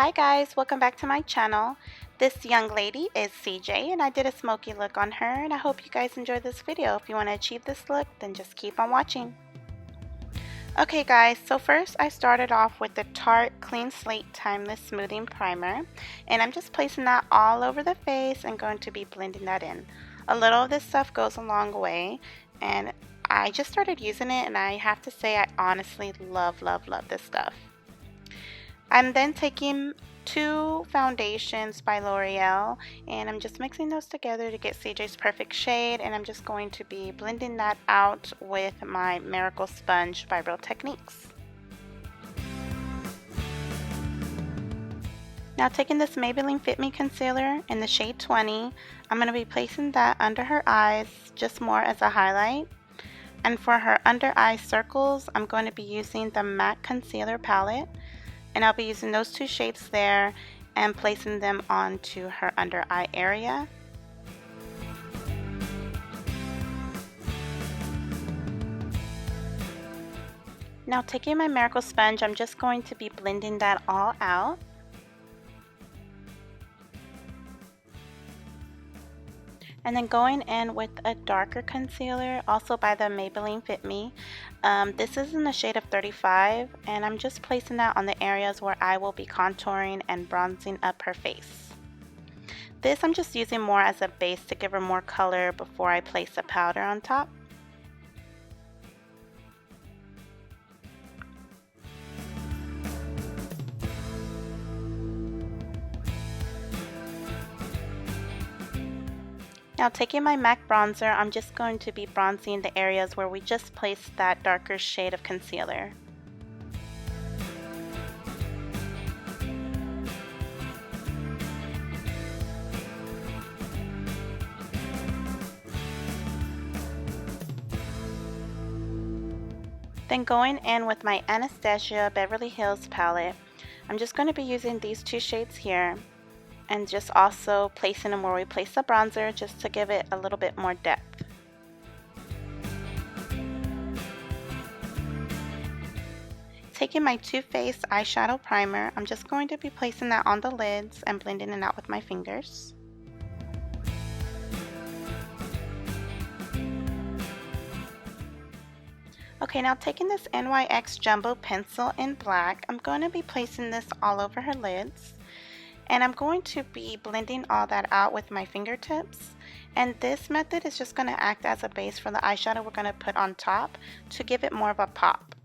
Hi guys, welcome back to my channel. This young lady is CJ and I did a smoky look on her and I hope you guys enjoyed this video. If you want to achieve this look, then just keep on watching. Okay guys, so first I started off with the Tarte Clean Slate Timeless Smoothing Primer and I'm just placing that all over the face and going to be blending that in. A little of this stuff goes a long way and I just started using it and I have to say I honestly love this stuff. I'm then taking two foundations by L'Oreal and I'm just mixing those together to get CJ's perfect shade, and I'm just going to be blending that out with my Miracle Sponge by Real Techniques. Now taking this Maybelline Fit Me concealer in the shade 20, I'm going to be placing that under her eyes just more as a highlight. And for her under eye circles, I'm going to be using the MAC concealer palette. And I'll be using those two shades there and placing them onto her under eye area. Now taking my Miracle Sponge, I'm just going to be blending that all out. And then going in with a darker concealer, also by the Maybelline Fit Me. This is in the shade of 35, and I'm just placing that on the areas where I will be contouring and bronzing up her face. This I'm just using more as a base to give her more color before I place the powder on top. Now taking my MAC bronzer, I'm just going to be bronzing the areas where we just placed that darker shade of concealer. Then going in with my Anastasia Beverly Hills palette, I'm just going to be using these two shades here and just also placing them where we place the bronzer just to give it a little bit more depth. Taking my Too Faced eyeshadow primer, I'm just going to be placing that on the lids and blending it out with my fingers. Okay, now taking this NYX Jumbo Pencil in black, I'm going to be placing this all over her lids. And I'm going to be blending all that out with my fingertips. And this method is just going to act as a base for the eyeshadow we're going to put on top to give it more of a pop.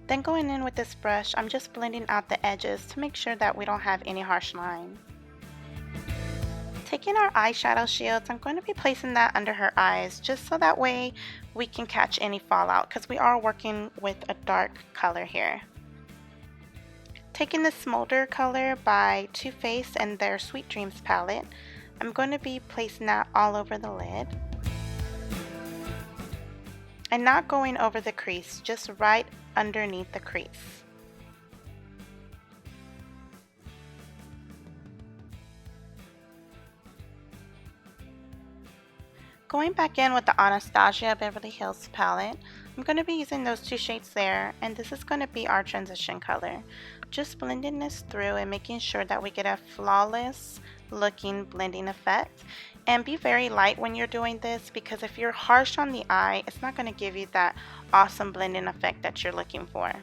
Then going in with this brush, I'm just blending out the edges to make sure that we don't have any harsh line. Taking our eyeshadow shields, I'm going to be placing that under her eyes just so that way we can catch any fallout because we are working with a dark color here. Taking the Smolder color by Too Faced and their Sweet Dreams palette, I'm going to be placing that all over the lid. And not going over the crease, just right underneath the crease. Going back in with the Anastasia Beverly Hills palette, I'm going to be using those two shades there, and this is going to be our transition color. Just blending this through and making sure that we get a flawless looking blending effect. And be very light when you're doing this, because if you're harsh on the eye, it's not going to give you that awesome blending effect that you're looking for.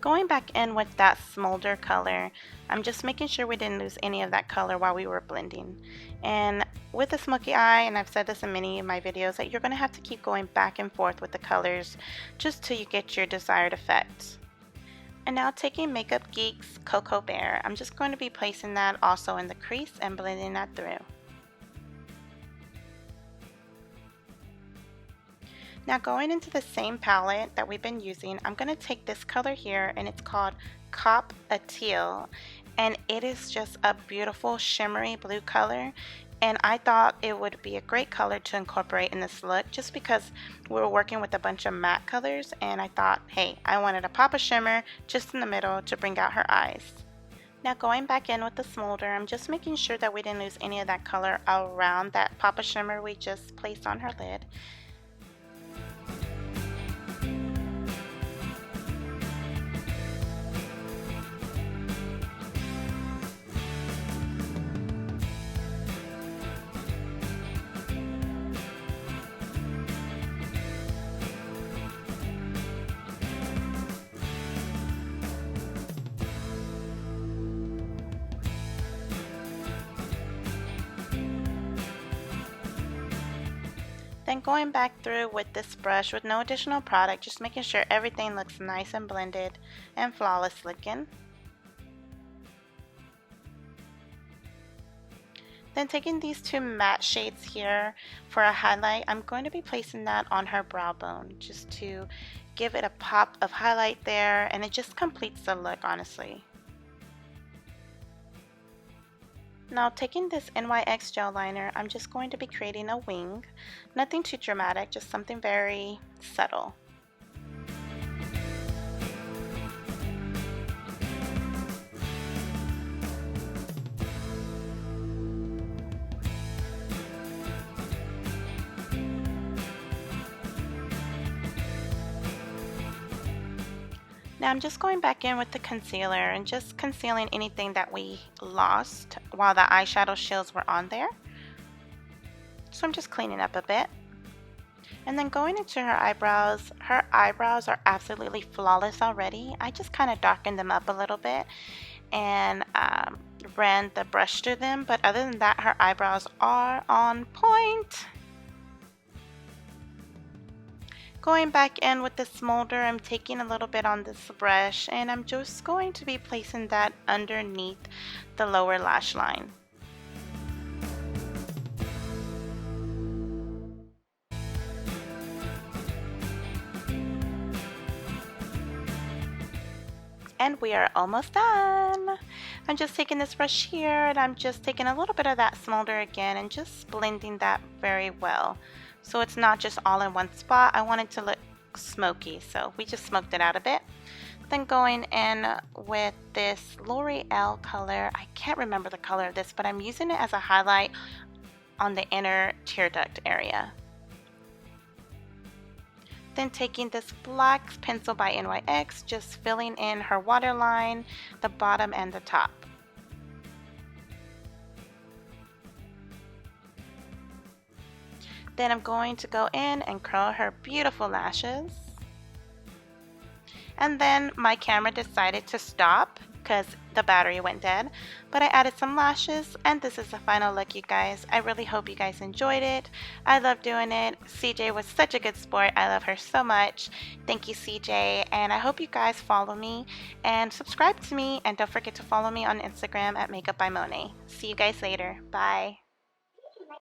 Going back in with that Smolder color, I'm just making sure we didn't lose any of that color while we were blending. And with the Smokey Eye, and I've said this in many of my videos, that you're going to have to keep going back and forth with the colors just till you get your desired effect. And now taking Makeup Geek's Cocoa Bear, I'm just going to be placing that also in the crease and blending that through. Now going into the same palette that we've been using, I'm going to take this color here, and it's called Cop a Teal, and it is just a beautiful shimmery blue color, and I thought it would be a great color to incorporate in this look just because we were working with a bunch of matte colors, and I thought, hey, I wanted a pop of shimmer just in the middle to bring out her eyes. Now going back in with the Smolder, I'm just making sure that we didn't lose any of that color around that pop of shimmer we just placed on her lid. Then going back through with this brush with no additional product, just making sure everything looks nice and blended and flawless looking. Then taking these two matte shades here for a highlight, I'm going to be placing that on her brow bone just to give it a pop of highlight there, and it just completes the look, honestly. Now taking this NYX gel liner, I'm just going to be creating a wing. Nothing too dramatic, just something very subtle. Now I'm just going back in with the concealer and just concealing anything that we lost while the eyeshadow shields were on there. So I'm just cleaning up a bit. And then going into her eyebrows are absolutely flawless already. I just kind of darkened them up a little bit and ran the brush through them, but other than that, her eyebrows are on point. Going back in with the smolder, I'm taking a little bit on this brush and I'm just going to be placing that underneath the lower lash line. And we are almost done. I'm just taking this brush here and I'm just taking a little bit of that smolder again and just blending that very well. So it's not just all in one spot. I want it to look smoky, so we just smoked it out a bit. Then going in with this L'Oreal color. I can't remember the color of this, but I'm using it as a highlight on the inner tear duct area. Then taking this black pencil by NYX, just filling in her waterline, the bottom and the top. Then I'm going to go in and curl her beautiful lashes. And then my camera decided to stop because the battery went dead, but I added some lashes and this is the final look, you guys. I really hope you guys enjoyed it. I love doing it. CJ was such a good sport. I love her so much. Thank you, CJ, and I hope you guys follow me and subscribe to me, and don't forget to follow me on Instagram at Makeup by Monet. See you guys later. Bye.